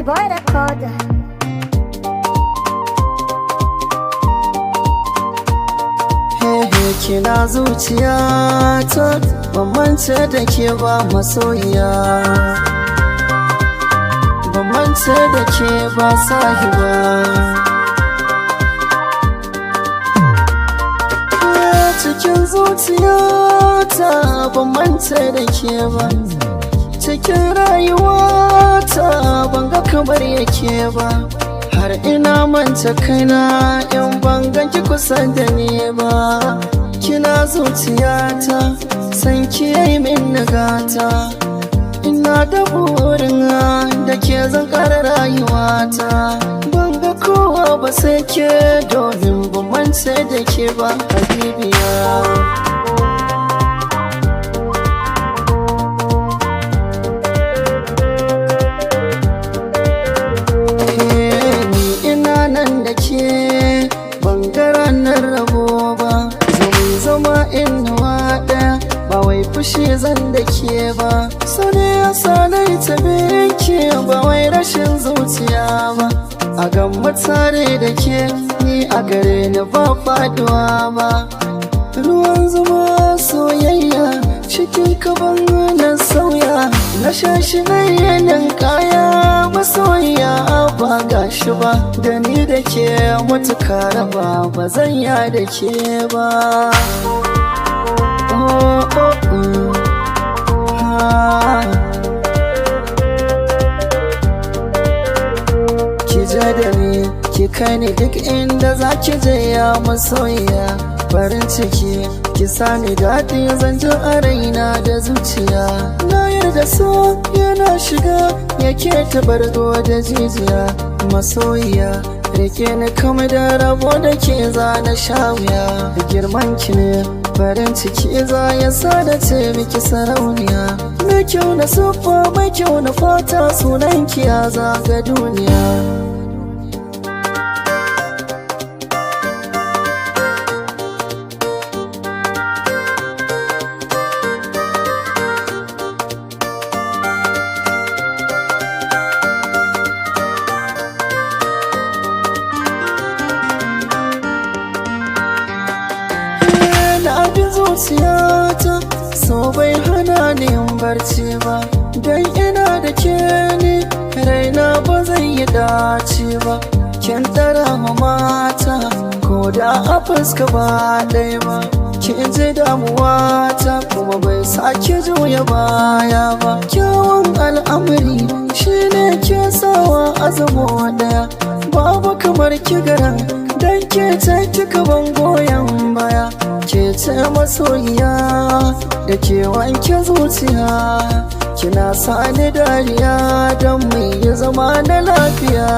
boy recorder. Kina zuciyata ban mance da ke ba masoyiya, ban mance da ke ba sahiba. Cikin zuciyata ban mance da ke ba, cikin rayuwata ban ga kamar yake ba. Har ina manta kaina in ban ganki kusa da ni ba. Kina zuciyata san ki yayi min nagata, ina da burin da ke zan kara rayuwata. Ban ga kowa ba sai ke, domin ban mance da ke ba habibiya. Inuwa ɗaya ba wai fushi zan da ke ba, so ne ya sa na yi ta ke ba wai rashin zuciya ba. A gama tare da ke ni a gare ni ba faduwa ba. Ruwan zuma soyayya cikin kaban na sauya, na shashi na yanin kaya masoyiya ba gashi ba. Da ni da ke mutuka raba ba zan ya da ke ba. Ki ja da ni ki kai ni duk inda za ki je ya masoyiya. Farin ciki ki sani daɗi zan ji a raina da zuciya. Na yarda so yana shiga yake tabargo da jijiya. Masoyiya rike ni kama da rabo da ke zana sha wuya. Girman ki ne farin ciki za ya sa da ce miki sarauniya. Mai kyau na siffa mai kyau na fata, sunan ki ya zaga duniya. Zuciyata so bai hana ni yin barci ba, dan ina da ke ni raina ba zai yi dace ba. Kin tara mata ko da a fuska ba ɗaya ba, kin ji damuwata kuma bai sake juya baya ba. Kyawun al'amari shine ke sawa azamo ɗaya, babu kamar ki garan dan ke ce kika ban goyon baya. Ke ce masoyiya da ke wanke zuciya, kina sani dariya don mu yi zama na lafiya.